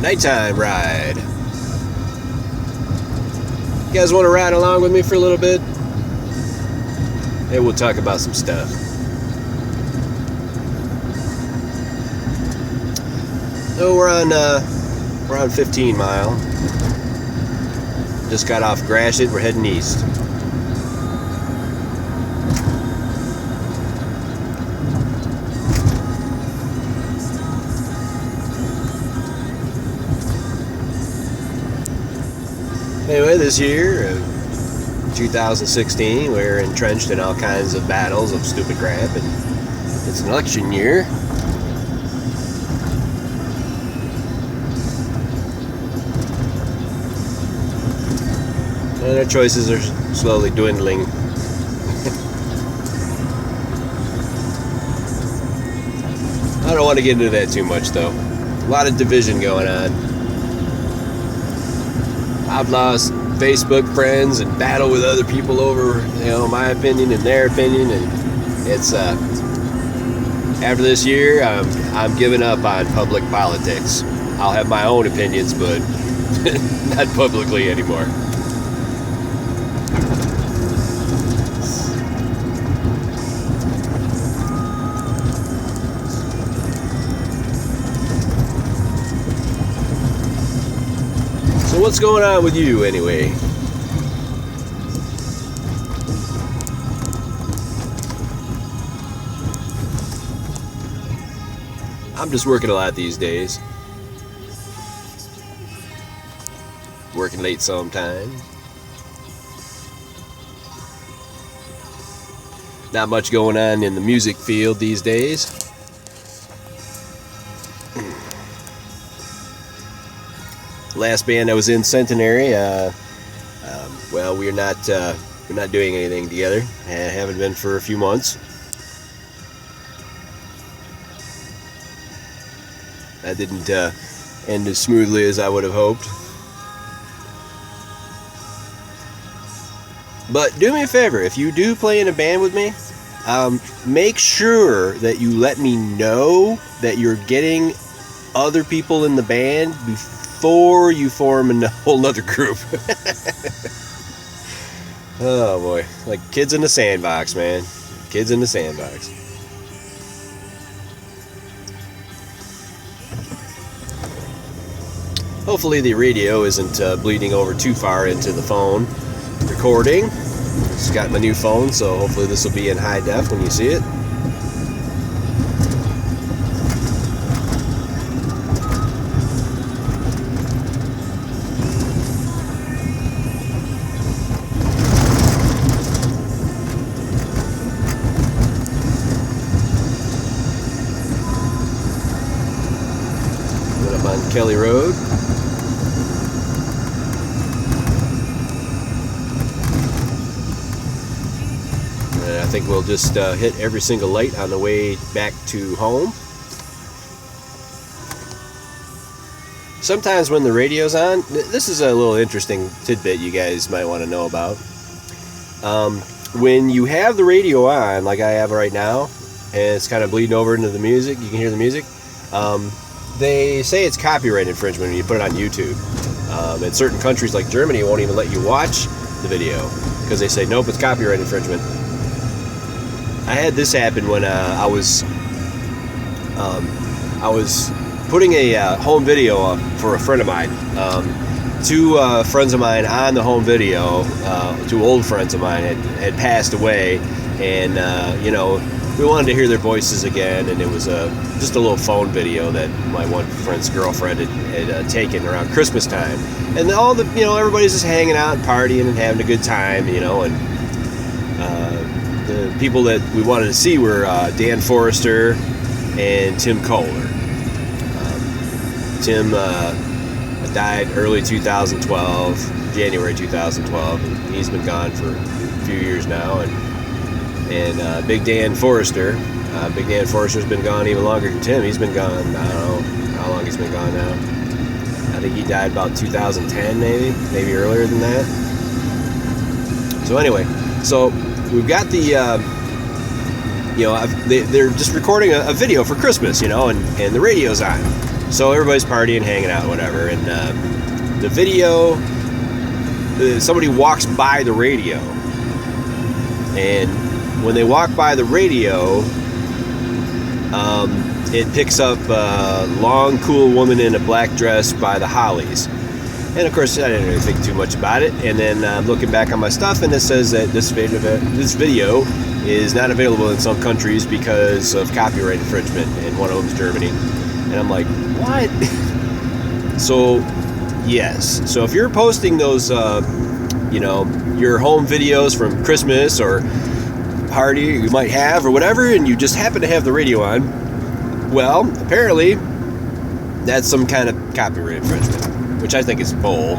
Nighttime ride. You guys want to ride along with me for a little bit? Maybe we'll talk about some stuff. So we're on 15 Mile. Just got off Gratiot. We're heading east. Anyway, this year, 2016, we're entrenched in all kinds of battles of stupid crap, and it's an election year. And our choices are slowly dwindling. I don't want to get into that too much, though. A lot of division going on. I've lost Facebook friends and battle with other people over, my opinion and their opinion, and it's after this year, I'm giving up on public politics. I'll have my own opinions, but not publicly anymore. So what's going on with you anyway? I'm just working a lot these days. Working late sometimes. Not much going on in the music field these days. Last band I was in, Centenary. Well, we're not doing anything together. I haven't been for a few months. That didn't end as smoothly as I would have hoped. But do me a favor, if you do play in a band with me, make sure that you let me know that you're getting other people in the band before you form a whole nother group. Oh boy, like kids in the sandbox, man. Kids in the sandbox. Hopefully the radio isn't bleeding over too far into the phone recording. Just got my new phone, so hopefully this will be in high def when you see it. Went up on Kelly Road. I think we'll just hit every single light on the way back to home. Sometimes when the radio's on, this is a little interesting tidbit you guys might want to know about. When you have the radio on, like I have right now, and it's kind of bleeding over into the music, you can hear the music, they say it's copyright infringement when you put it on YouTube. In certain countries like Germany, won't even let you watch the video because they say, nope, it's copyright infringement. I had this happen when I was putting a home video up for a friend of mine. Two friends of mine on the home video, two old friends of mine had passed away, and we wanted to hear their voices again, and it was just a little phone video that my one friend's girlfriend had taken around Christmas time, and everybody's just hanging out and partying and having a good time, and the people that we wanted to see were Dan Forrester and Tim Kohler. Tim died early 2012, January 2012, and he's been gone for a few years now. And Big Dan Forrester's been gone even longer than Tim. He's been gone, I don't know how long he's been gone now. I think he died about 2010, maybe earlier than that. So anyway, we've got they're just recording a video for Christmas, and the radio's on. So everybody's partying, hanging out, whatever. And the video, somebody walks by the radio. And when they walk by the radio, it picks up a long, cool woman in a black dress by the Hollies. And of course, I didn't really think too much about it. And then I'm looking back on my stuff, and it says that this video is not available in some countries because of copyright infringement, and one of them is Germany. And I'm like, what? So, yes. So if you're posting those, your home videos from Christmas or party you might have or whatever, and you just happen to have the radio on, well, apparently that's some kind of copyright infringement, which I think is bull.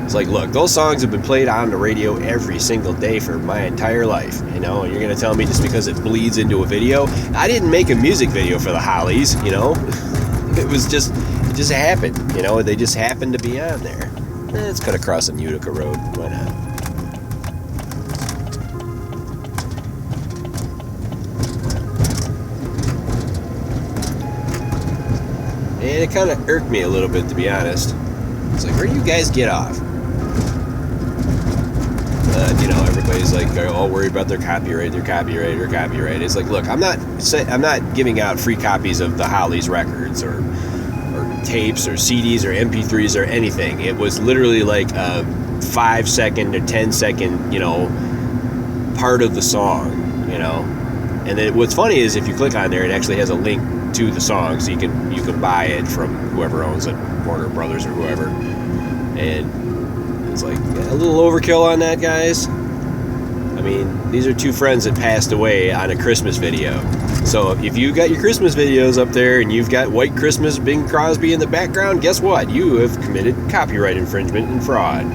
It's like, look, those songs have been played on the radio every single day for my entire life, and you're going to tell me just because it bleeds into a video? I didn't make a music video for the Hollies, It just happened, they just happened to be on there. Let's cut across some Utica Road, why not? And it kind of irked me a little bit, to be honest. It's like, where do you guys get off? Everybody's like all worried about their copyright. It's like, look, I'm not giving out free copies of the Hollies records or tapes or CDs or MP3s or anything. It was literally like a 5-second or 10-second, part of the song, And then what's funny is if you click on there, it actually has a link to the song, so you can buy it from whoever owns it, Warner Brothers or whoever. And it's like a little overkill on that, guys. I mean, these are two friends that passed away on a Christmas video. So if you got your Christmas videos up there and you've got White Christmas, Bing Crosby in the background, guess what? You have committed copyright infringement and fraud.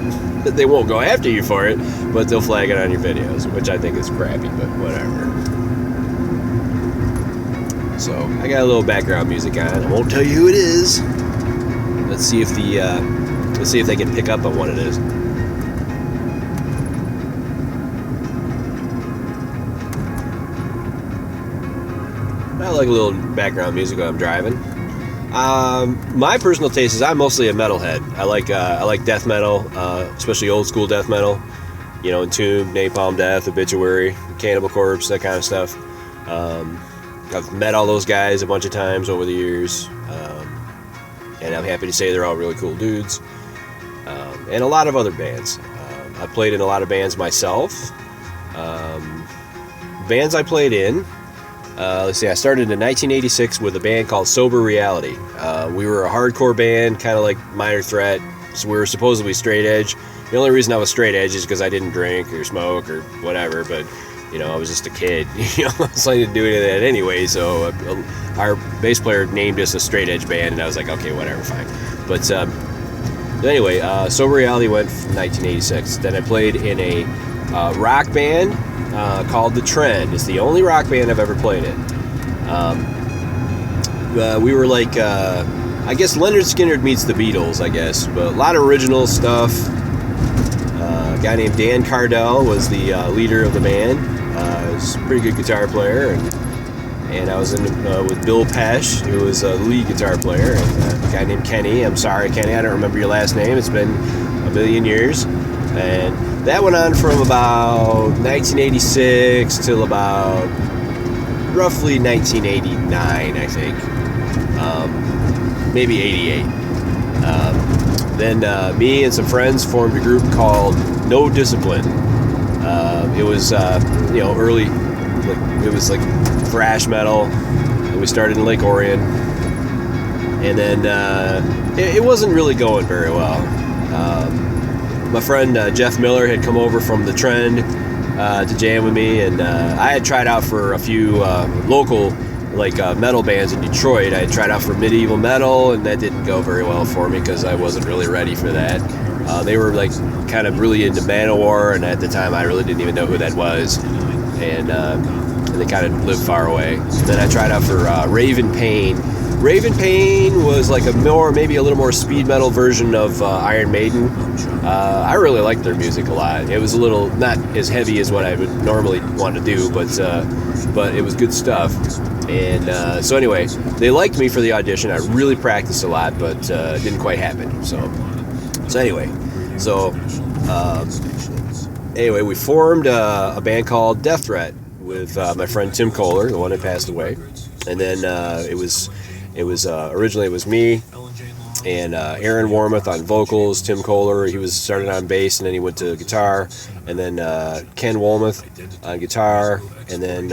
They won't go after you for it, but they'll flag it on your videos, which I think is crappy, but whatever. So I got a little background music on. I won't tell you who it is. Let's see if they can pick up on what it is. I like a little background music when I'm driving. My personal taste is I'm mostly a metalhead. I like death metal, especially old school death metal. Entomb, Napalm Death, Obituary, Cannibal Corpse, that kind of stuff. I've met all those guys a bunch of times over the years, and I'm happy to say they're all really cool dudes. And a lot of other bands. I've played in a lot of bands myself. Bands I played in. Let's see, I started in 1986 with a band called Sober Reality. We were a hardcore band, kind of like Minor Threat, so we were supposedly straight edge. The only reason I was straight edge is because I didn't drink or smoke or whatever, but I was just a kid. I was like to do any of that anyway, so our bass player named us a straight edge band, and I was like, okay, whatever, fine. But anyway, Sober Reality went from 1986. Then I played in a rock band called The Trend. It's the only rock band I've ever played in. We were like, I guess Leonard Skinner meets the Beatles, I guess, but a lot of original stuff. A guy named Dan Cardell was the leader of the band. He was a pretty good guitar player, and I was in with Bill Pesh, who was the lead guitar player, and a guy named Kenny. I'm sorry, Kenny, I don't remember your last name. It's been a million years. And that went on from about 1986 till about roughly 1989, I think. Maybe 88. Then me and some friends formed a group called No Discipline. It was, early, it was like thrash metal. And we started in Lake Orion. And then it wasn't really going very well. My friend Jeff Miller had come over from The Trend to jam with me, and I had tried out for a few local metal bands in Detroit. I had tried out for Medieval Metal, and that didn't go very well for me because I wasn't really ready for that. They were kind of really into Manowar, and at the time I really didn't even know who that was, and they kind of lived far away. So then I tried out for Raven Pain, Raven Pain was like maybe a little more speed metal version of Iron Maiden. I really liked their music a lot. It was a little not as heavy as what I would normally want to do, but it was good stuff. And so anyway, they liked me for the audition. I really practiced a lot, but it didn't quite happen. So anyway, we formed a band called Death Threat with my friend Tim Kohler, the one that passed away, and then originally it was me and Aaron Warmoth on vocals, Tim Kohler, he was started on bass and then he went to guitar, and then Ken Wolmuth on guitar, and then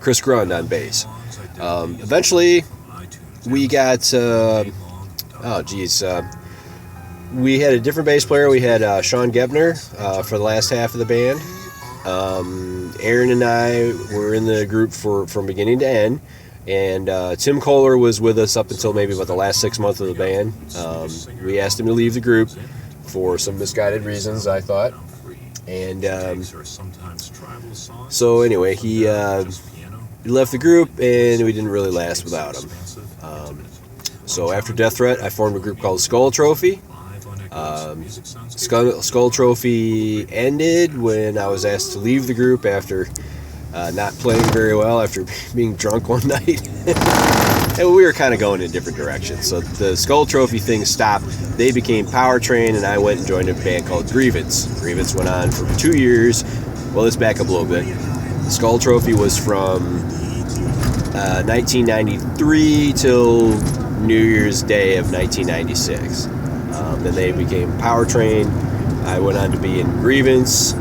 Chris Grund on bass. Eventually we got we had a different bass player. We had Sean Gebner for the last half of the band. Aaron and I were in the group from beginning to end. And Tim Kohler was with us up until maybe about the last 6 months of the band. We asked him to leave the group for some misguided reasons, I thought. And so anyway, he left the group, and we didn't really last without him. So after Death Threat, I formed a group called Skull Trophy. Skull Trophy ended when I was asked to leave the group after not playing very well, after being drunk one night. And we were kind of going in different directions. So the Skull Trophy thing stopped. They became Power Train, and I went and joined a band called Grievance. Grievance went on for 2 years. Well, let's back up a little bit. Skull Trophy was from 1993 till New Year's Day of 1996. Then they became Power Train. I went on to be in Grievance.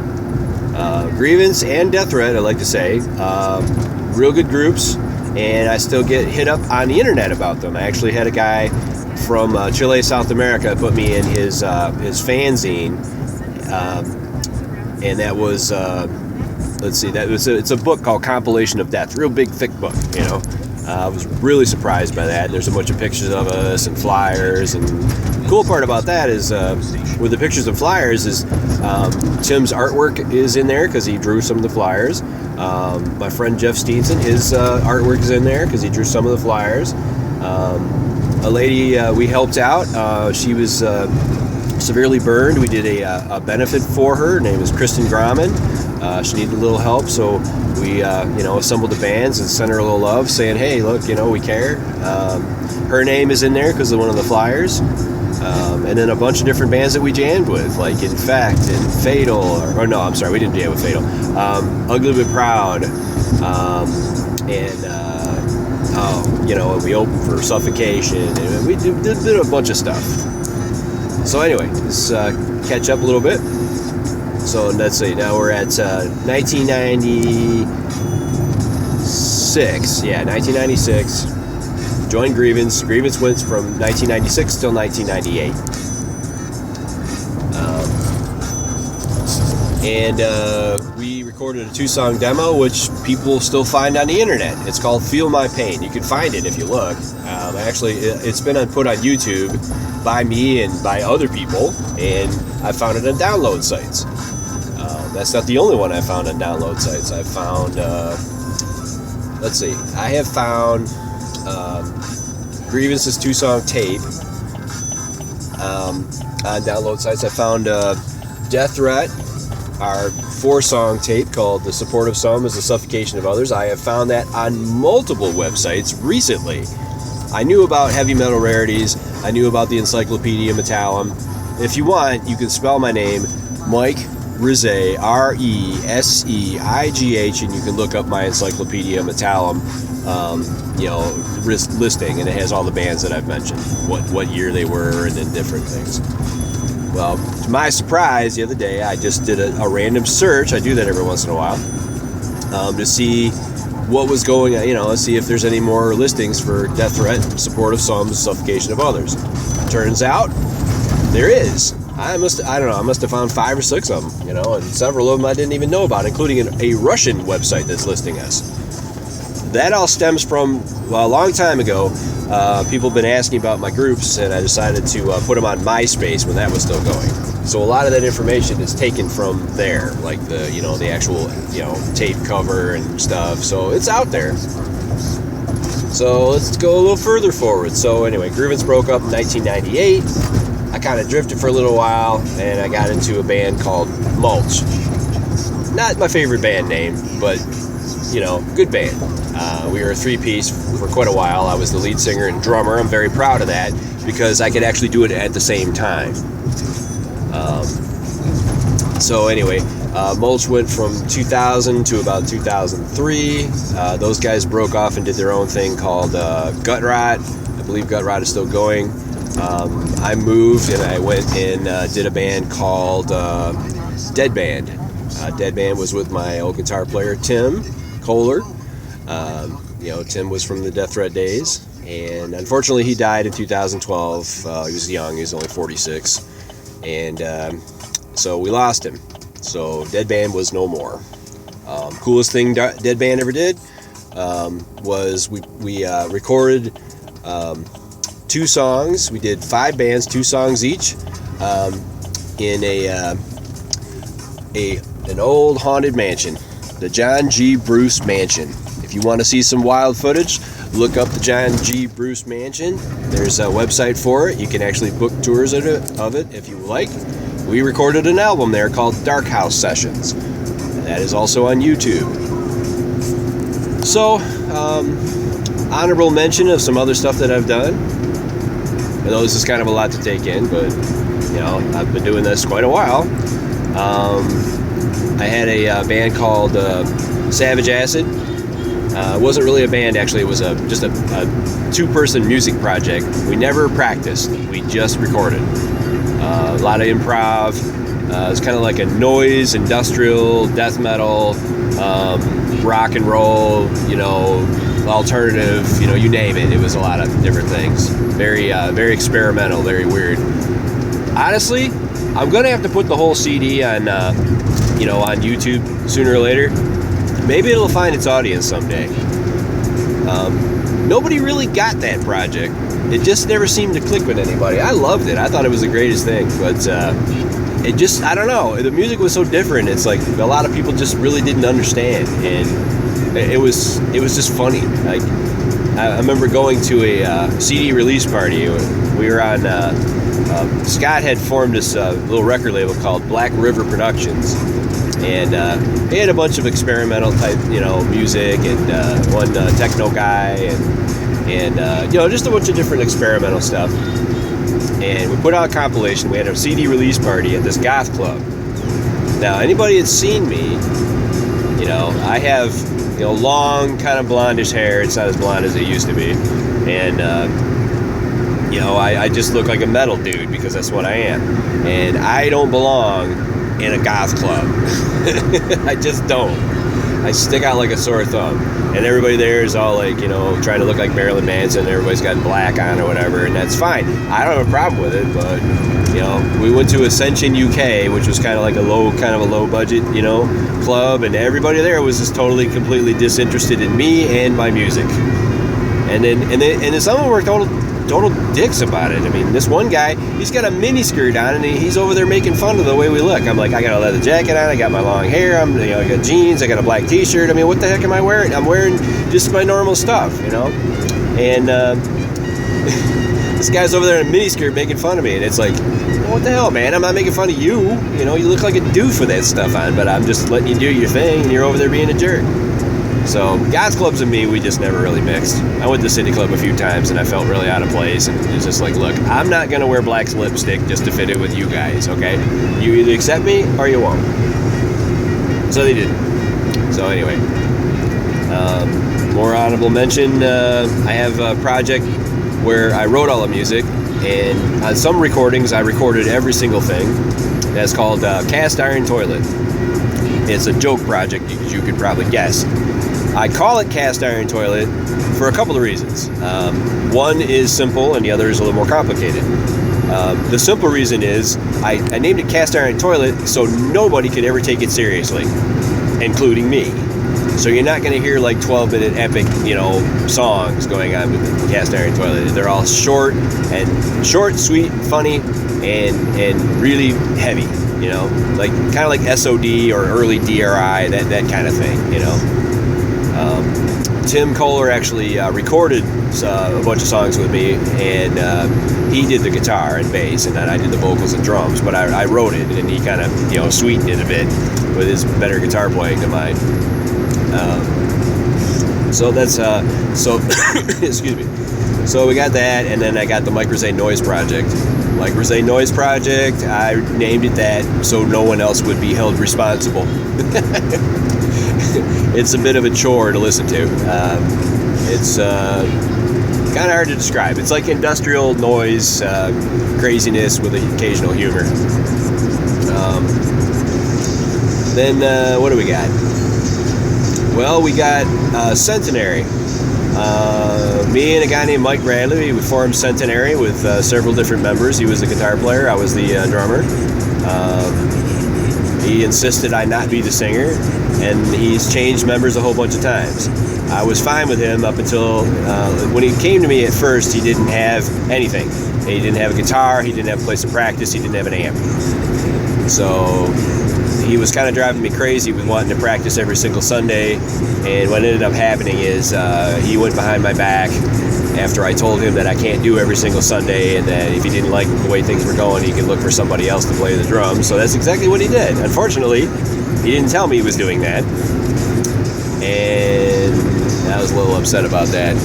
Grievance and Death Threat, I like to say. Real good groups, and I still get hit up on the internet about them. I actually had a guy from Chile, South America, put me in his fanzine, and that was it's a book called Compilation of Death, real big thick book, you know. I was really surprised by that. There's a bunch of pictures of us and flyers, and the cool part about that is with the pictures and flyers is Tim's artwork is in there because he drew some of the flyers. My friend Jeff Steenson, his artwork is in there because he drew some of the flyers. A lady we helped out, she was severely burned. We did a benefit for her. Her name is Kristen Grahman. She needed a little help, so we assembled the bands and sent her a little love, saying, hey, look, we care. Her name is in there because of one of the flyers. And then a bunch of different bands that we jammed with, like Infect and Fatal, we didn't jam with Fatal. Ugly But Proud, we opened for Suffocation, and we did a bunch of stuff. So anyway, let's catch up a little bit. So let's see, now we're at 1996. Yeah, 1996. Joined Grievance. Grievance went from 1996 till 1998. We recorded a 2-song demo, which people still find on the internet. It's called Feel My Pain. You can find it if you look. Actually, it's been put on YouTube by me and by other people, and I found it on download sites. That's not the only one I found on download sites. I found, I have found Grievance's 2-song tape on download sites. I found Death Threat, our 4-song tape called The Support of Some is the Suffocation of Others. I have found that on multiple websites recently. I knew about Heavy Metal Rarities. I knew about the Encyclopedia Metallum. If you want, you can spell my name, Mike Reseigh, Reseigh, and you can look up my Encyclopedia Metallum, listing, and it has all the bands that I've mentioned, what year they were, and then different things. Well, to my surprise, the other day I just did a random search. I do that every once in a while to see what was going on, see if there's any more listings for Death Threat, Support of Some, Suffocation of Others. Turns out there is. I must have found 5 or 6 of them, and several of them I didn't even know about, including a Russian website that's listing us. That all stems from, a long time ago, people have been asking about my groups, and I decided to put them on MySpace when that was still going. So a lot of that information is taken from there, like the actual, tape cover and stuff, so it's out there. So let's go a little further forward. So anyway, Grievance broke up in 1998. I kind of drifted for a little while, and I got into a band called Mulch. Not my favorite band name, but, good band. We were a three-piece for quite a while. I was the lead singer and drummer. I'm very proud of that because I could actually do it at the same time. So anyway, Mulch went from 2000 to about 2003. Those guys broke off and did their own thing called Gut Rot. I believe Gut Rot is still going. I moved and I went and did a band called Dead Band. Dead Band was with my old guitar player, Tim Kohler. Tim was from the Death Threat days. And unfortunately, he died in 2012. He was young. He was only 46. And so we lost him. So Dead Band was no more. Coolest thing Dead Band ever did was we recorded 2 songs. We did 5 bands, 2 songs each, in an old haunted mansion, the John G. Bruce Mansion. If you want to see some wild footage, look up the John G. Bruce Mansion. There's a website for it. You can actually book tours of it if you like. We recorded an album there called Dark House Sessions. That is also on YouTube. So, honorable mention of some other stuff that I've done. I know this is kind of a lot to take in, but, I've been doing this quite a while. I had a band called Savage Acid. It wasn't really a band, actually. It was just a 2-person music project. We never practiced. We just recorded. A lot of improv. It was kind of like a noise, industrial, death metal, rock and roll, alternative, you name it. It was a lot of different things. Very experimental, very weird. Honestly, I'm going to have to put the whole CD on, on YouTube sooner or later. Maybe it'll find its audience someday. Nobody really got that project. It just never seemed to click with anybody. I loved it. I thought it was the greatest thing, but it just, I don't know. The music was so different. It's like a lot of people just really didn't understand, and it was just funny. Like I remember going to a CD release party. We were on. Scott had formed this little record label called Black River Productions, and he had a bunch of experimental type, music, and one techno guy, and just a bunch of different experimental stuff. And we put out a compilation. We had a CD release party at this goth club. Now, anybody that's seen me, I have long kind of blondish hair. It's not as blonde as it used to be, and I just look like a metal dude because that's what I am. And I don't belong in a goth club. I just don't. I stick out like a sore thumb. And everybody there is all like, trying to look like Marilyn Manson. Everybody's got black on or whatever, and that's fine. I don't have a problem with it, but, we went to Ascension UK, which was kind of like a low budget, club, and everybody there was just totally, completely disinterested in me and my music. And then some of them were total dicks about it. I mean, this one guy, he's got a mini skirt on and he's over there making fun of the way we look. I'm like, I got a leather jacket on, I got my long hair, I got jeans, I got a black t-shirt. I mean, what the heck am I wearing? I'm wearing just my normal stuff, And this guy's over there in a mini skirt making fun of me, and it's like, what the hell, man? I'm not making fun of you. You look like a doof with that stuff on, but I'm just letting you do your thing, and you're over there being a jerk. So, goth clubs and me, we just never really mixed. I went to City Club a few times, and I felt really out of place, and it's just like, look, I'm not going to wear black lipstick just to fit in with you guys, okay? You either accept me, or you won't. So they did. So anyway, more honorable mention, I have a project where I wrote all the music, and on some recordings, I recorded every single thing. That's called Cast Iron Toilet. It's a joke project, as you could probably guess. I call it Cast Iron Toilet for a couple of reasons. One is simple, and the other is a little more complicated. The simple reason is I named it Cast Iron Toilet so nobody could ever take it seriously, including me. So you're not going to hear like 12-minute epic, songs going on with the Cast Iron Toilet. They're all short, sweet, funny, and really heavy. Like kind of like SOD or early DRI, that kind of thing. Tim Kohler actually recorded a bunch of songs with me, and he did the guitar and bass, and then I did the vocals and drums. But I wrote it, and he kind of sweetened it a bit with his better guitar playing than mine. So that's excuse me. So we got that, and then I got the Mike Rosé Noise Project. Mike Rosé Noise Project, I named it that so no one else would be held responsible. It's a bit of a chore to listen to. It's kind of hard to describe. It's like industrial noise craziness with occasional humor. Then what do we got? Well, we got Centenary. Me and a guy named Mike Bradley, we formed Centenary with several different members. He was the guitar player, I was the drummer. He insisted I not be the singer, and he's changed members a whole bunch of times. I was fine with him up until when he came to me at first. He didn't have anything. He didn't have a guitar, he didn't have a place to practice, he didn't have an amp. So he was kind of driving me crazy with wanting to practice every single Sunday, and what ended up happening is he went behind my back after I told him that I can't do every single Sunday, and that if he didn't like the way things were going, he could look for somebody else to play the drums. So that's exactly what he did. Unfortunately, he didn't tell me he was doing that, and I was a little upset about that.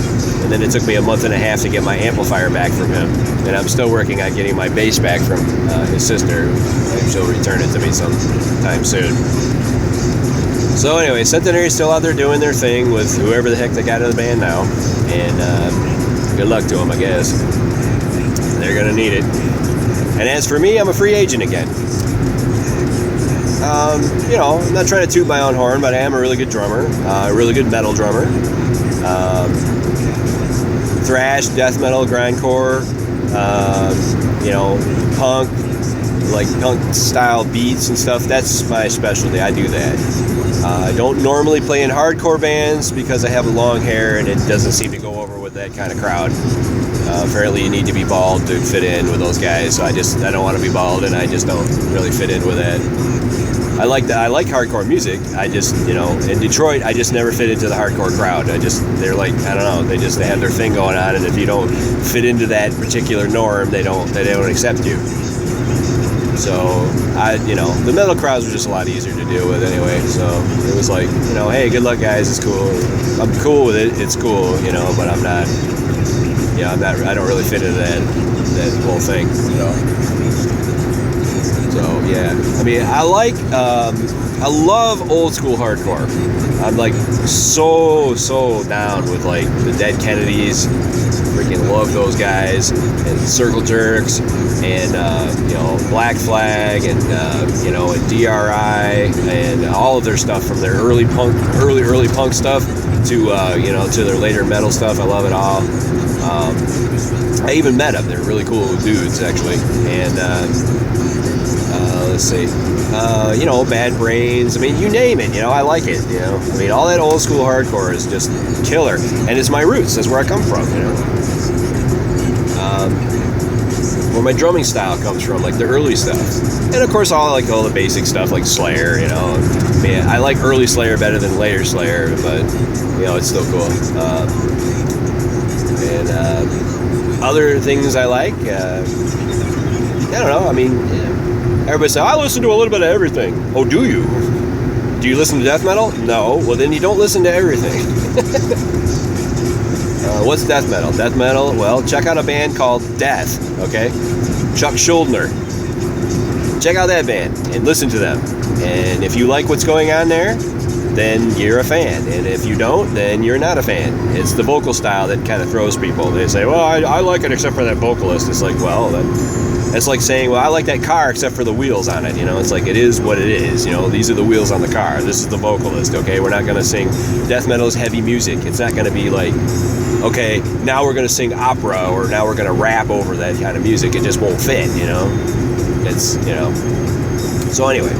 And then it took me a month and a half to get my amplifier back from him, and I'm still working on getting my bass back from his sister. She'll return it to me sometime soon. So anyway, Centenary's still out there doing their thing with whoever the heck they got in the band now, and good luck to them, I guess. They're gonna need it. And as for me, I'm a free agent again. I'm not trying to toot my own horn, but I am a really good drummer, a really good metal drummer. Thrash, death metal, grindcore, punk, like punk style beats and stuff. That's my specialty. I do that. I don't normally play in hardcore bands because I have long hair and it doesn't seem to go over with that kind of crowd. Apparently you need to be bald to fit in with those guys, so I don't want to be bald, and I just don't really fit in with that. I like hardcore music. I just, in Detroit, I just never fit into the hardcore crowd. They're like, I don't know, they have their thing going on, and if you don't fit into that particular norm, they don't accept you. So, the metal crowds were just a lot easier to deal with anyway. So it was like, hey, good luck, guys. It's cool. I'm cool with it. It's cool, but I'm not. I don't really fit into that whole thing. So yeah, I love old school hardcore. I'm like so down with like the Dead Kennedys. Freaking love those guys, and Circle Jerks, and Black Flag, and and DRI, and all of their stuff from their early punk stuff to to their later metal stuff. I love it all. I even met them. They're really cool dudes actually, and let's see, Bad Brains. I mean, you name it. I like it. All that old school hardcore is just killer, and it's my roots. That's where I come from. Where my drumming style comes from, like the early stuff, and of course all the basic stuff like Slayer. I like early Slayer better than later Slayer, but it's still cool. And other things I like, I don't know. Everybody says, I listen to a little bit of everything. Oh, do you? Do you listen to death metal? No. Well, then you don't listen to everything. What's death metal? Death metal, well, check out a band called Death, okay? Chuck Schuldiner. Check out that band and listen to them. And if you like what's going on there, then you're a fan. And if you don't, then you're not a fan. It's the vocal style that kind of throws people. They say, well, I like it except for that vocalist. It's like, well, that's like saying, well, I like that car except for the wheels on it. It's like, it is what it is. These are the wheels on the car. This is the vocalist, okay? We're not going to sing. Death metal is heavy music. It's not going to be like, okay, now we're going to sing opera, or now we're going to rap over that kind of music. It just won't fit, It's, So anyway,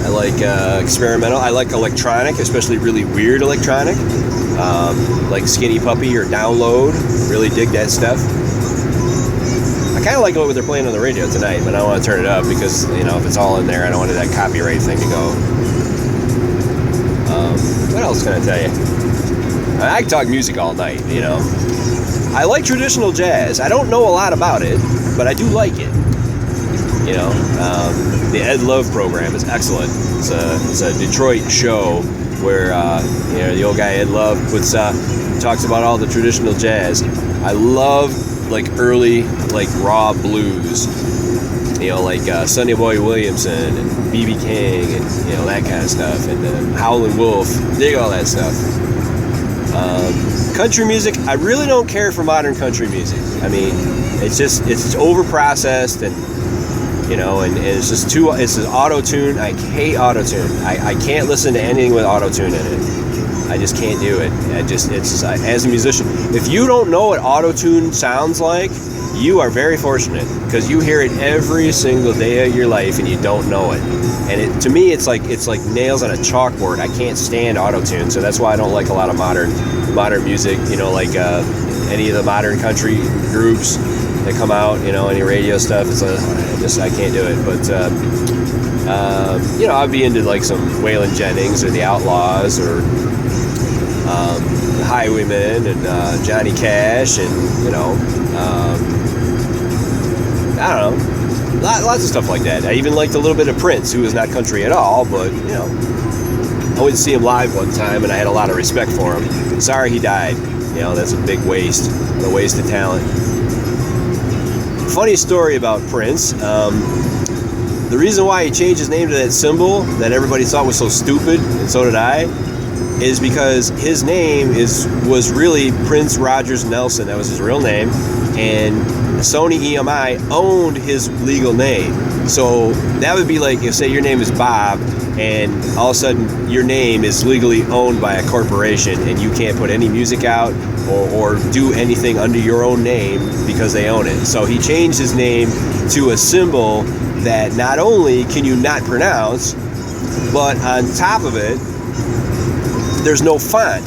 I like experimental. I like electronic, especially really weird electronic, like Skinny Puppy or Download. Really dig that stuff. I kind of like what they're playing on the radio tonight, but I don't want to turn it up because, if it's all in there, I don't want that copyright thing to go. What else can I tell you? I can talk music all night, you know. I like traditional jazz. I don't know a lot about it, but I do like it. You know, the Ed Love program is excellent. It's a Detroit show where you know, the old guy Ed Love talks about all the traditional jazz. I love like early like raw blues. You know, like Sonny Boy Williamson and B.B. King and, you know, that kind of stuff. And Howlin' Wolf. Dig all that stuff. Country music, I really don't care for modern country music. I mean, it's over-processed and, you know, and it's just it's auto-tune. I hate auto-tune. I can't listen to anything with auto-tune in it. I just can't do it. As a musician, if you don't know what auto-tune sounds like, you are very fortunate, because you hear it every single day of your life and you don't know it. And to me, it's like nails on a chalkboard. I can't stand auto-tune, so that's why I don't like a lot of modern music. You know, like any of the modern country groups that come out. You know, any radio stuff. I can't do it. But you know, I'd be into like some Waylon Jennings or the Outlaws or the Highwaymen and Johnny Cash and, you know. I don't know, lots of stuff like that. I even liked a little bit of Prince, who was not country at all, but, you know, I went to see him live one time, and I had a lot of respect for him. Sorry he died. You know, that's a big waste, a waste of talent. Funny story about Prince. The reason why he changed his name to that symbol that everybody thought was so stupid, and so did I, is because his name was really Prince Rogers Nelson. That was his real name, and Sony EMI owned his legal name. So that would be like if, say, your name is Bob, and all of a sudden your name is legally owned by a corporation, and you can't put any music out or do anything under your own name because they own it. So he changed his name to a symbol that not only can you not pronounce, but on top of it, there's no font,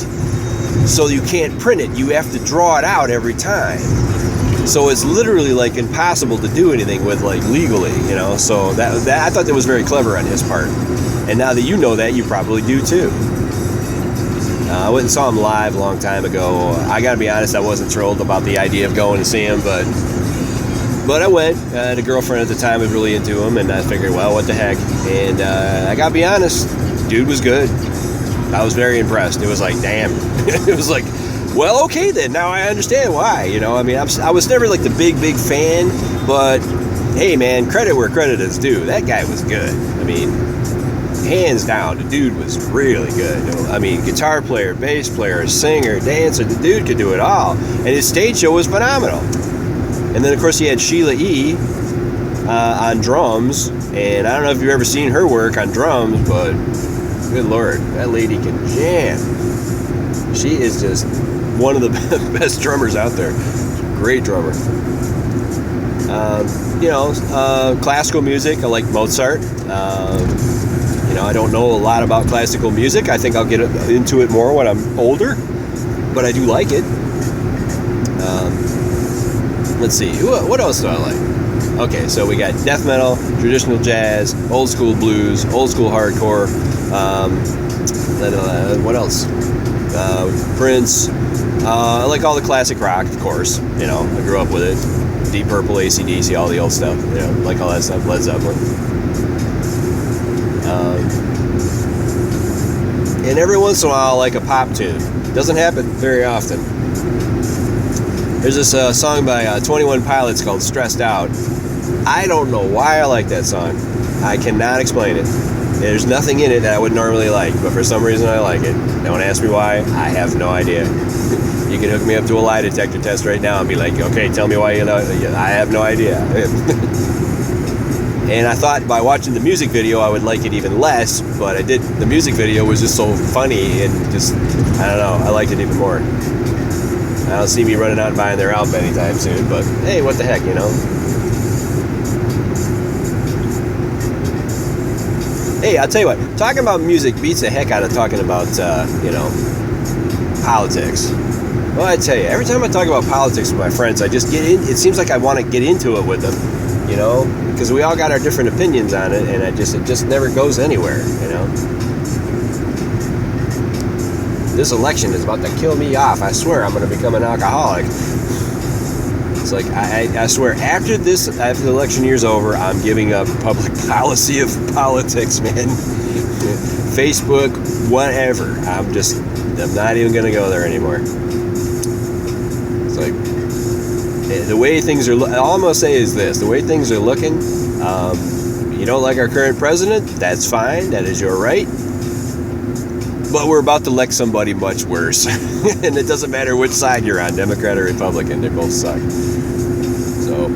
so you can't print it. You have to draw it out every time. So it's literally like impossible to do anything with, like, legally, you know. So that I thought that was very clever on his part. And now that you know that, you probably do too. I went and saw him live a long time ago. I gotta be honest, I wasn't thrilled about the idea of going to see him, but I went. I had a girlfriend at the time who was really into him, and I figured, well, what the heck. And I gotta be honest, dude was good. I was very impressed. It was like, damn. It was like, well, okay then. Now I understand why. You know, I mean, I was never like the big fan, but hey, man, credit where credit is due. That guy was good. I mean, hands down, the dude was really good. I mean, guitar player, bass player, singer, dancer. The dude could do it all, and his stage show was phenomenal. And then, of course, he had Sheila E. On drums, and I don't know if you've ever seen her work on drums, but good Lord, that lady can jam. She is just one of the best drummers out there. Great drummer. You know, classical music, I like Mozart. You know, I don't know a lot about classical music. I think I'll get into it more when I'm older, but I do like it. Let's see, what else do I like? Okay, so we got death metal, traditional jazz, old school blues, old school hardcore. What else? Prince. I like all the classic rock, of course. You know, I grew up with it. Deep Purple, AC/DC, all the old stuff. You know, like all that stuff. Led Zeppelin. And every once in a while, I like a pop tune. Doesn't happen very often. There's this song by 21 Pilots called "Stressed Out." I don't know why I like that song. I cannot explain it. There's nothing in it that I would normally like, but for some reason I like it. Don't ask me why. I have no idea. You can hook me up to a lie detector test right now and be like, okay, tell me why you know it. I have no idea. And I thought by watching the music video I would like it even less, but I did. The music video was just so funny and just, I don't know, I liked it even more. I don't see me running out and buying their album anytime soon, but hey, what the heck, you know? Hey, I'll tell you what, talking about music beats the heck out of talking about, you know, politics. Well, I tell you, every time I talk about politics with my friends, I just get in, it seems like I want to get into it with them, you know, because we all got our different opinions on it, and it just never goes anywhere, you know. this election is about to kill me off. I swear I'm going to become an alcoholic. It's like, I swear, after the election year's over, I'm giving up public policy of politics, man. Facebook, whatever. I'm not even going to go there anymore. It's like, the way things are, all I'm going to say is this, the way things are looking, you don't like our current president, that's fine, that is your right. But we're about to elect somebody much worse. And it doesn't matter which side you're on, Democrat or Republican, they both suck. So,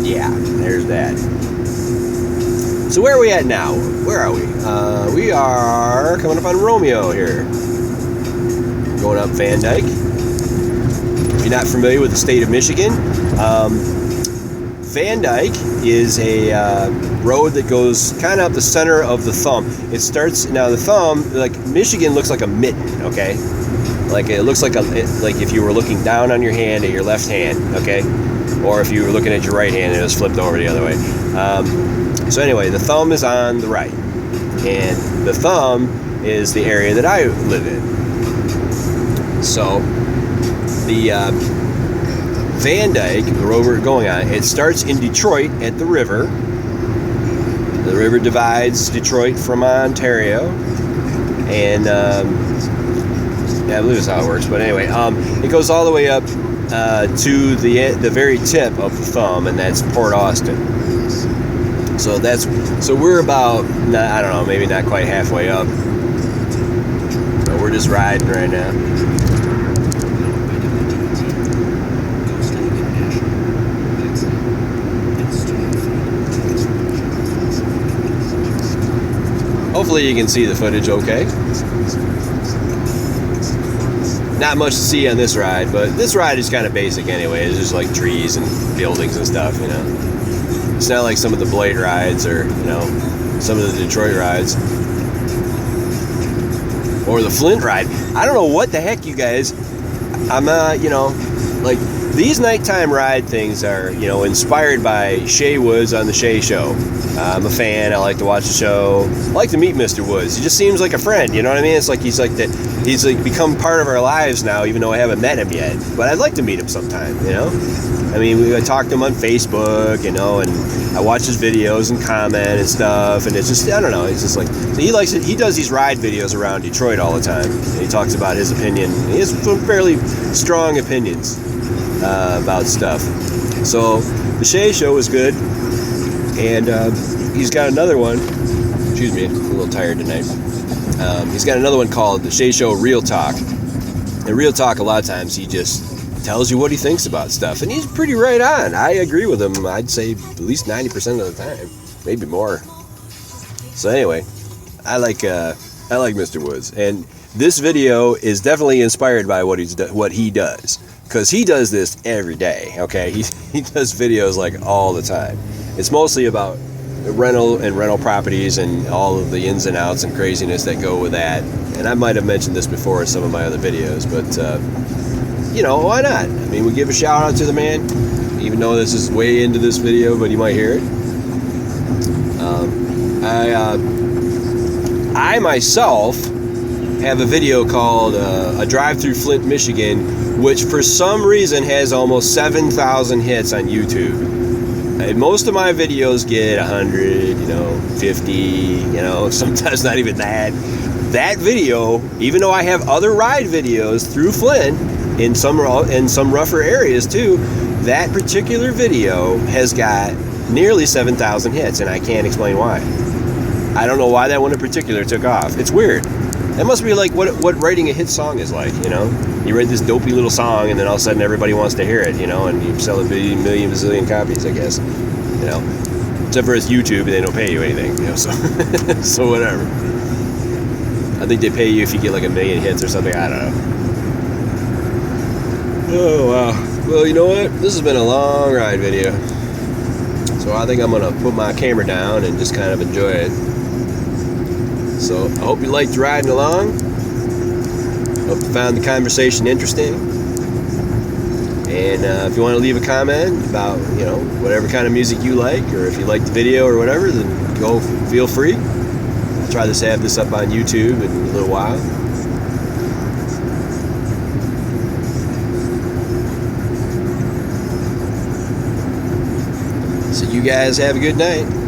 yeah, there's that. So where are we at now? Where are we? We are coming up on Romeo here. Going up Van Dyke. If you're not familiar with the state of Michigan, Van Dyke is a road that goes kind of up the center of the thumb. It starts, now the thumb, like Michigan looks like a mitten, okay? Like it looks like like if you were looking down on your hand at your left hand, okay? Or if you were looking at your right hand and it was flipped over the other way. So anyway, the thumb is on the right. And the thumb is the area that I live in. So the Van Dyke, the road we're going on, it starts in Detroit at the river. The river divides Detroit from Ontario. And yeah, I believe that's how it works. But anyway, it goes all the way up to the very tip of the thumb, and that's Port Austin. So we're about, I don't know, maybe not quite halfway up. But we're just riding right now. Hopefully you can see the footage okay. Not much to see on this ride, but this ride is kind of basic anyway. It's just like trees and buildings and stuff, you know. It's not like some of the Blade rides or, you know, some of the Detroit rides. Or the Flint ride. I don't know what the heck, you guys. I'm you know, like, these nighttime ride things are, you know, inspired by Shay Woods on the Shay Show. I'm a fan. I like to watch the show. I like to meet Mr. Woods. He just seems like a friend. You know what I mean? It's like he's like become part of our lives now, even though I haven't met him yet. But I'd like to meet him sometime. You know? I mean, I talked to him on Facebook, you know, and I watch his videos and comment and stuff. And it's just, I don't know. It's just like, so he likes it. He does these ride videos around Detroit all the time. And he talks about his opinion. He has some fairly strong opinions about stuff. So the Shay Show is good. And he's got another one. Excuse me, I'm a little tired tonight. He's got another one called the Shay Show Real Talk. And Real Talk, a lot of times, he just tells you what he thinks about stuff. And he's pretty right on. I agree with him, I'd say at least 90% of the time. Maybe more. So anyway, I like Mr. Woods. And this video is definitely inspired by what he does. Because he does this every day, okay? He does videos like all the time. It's mostly about rental properties and all of the ins and outs and craziness that go with that. And I might have mentioned this before in some of my other videos, but you know, why not? I mean, we give a shout out to the man, even though this is way into this video, but you might hear it. I myself have a video called A Drive Through Flint, Michigan, which for some reason has almost 7,000 hits on YouTube. And most of my videos get 100, 50, sometimes not even that. That video, even though I have other ride videos through Flint in some rougher areas too, that particular video has got nearly 7,000 hits, and I can't explain why. I don't know why that one in particular took off. It's weird. That must be like what writing a hit song is like, You write this dopey little song, and then all of a sudden everybody wants to hear it, and you sell a million bazillion copies, I guess, Except for it's YouTube, and they don't pay you anything, so so whatever. I think they pay you if you get like 1 million hits or something. I don't know. Oh wow. Well, you know what? This has been a long ride video, so I think I'm gonna put my camera down and just kind of enjoy it. So I hope you liked riding along. Hope you found the conversation interesting. And if you want to leave a comment about, whatever kind of music you like, or if you like the video or whatever, then feel free. I'll try to have this up on YouTube in a little while. So you guys have a good night.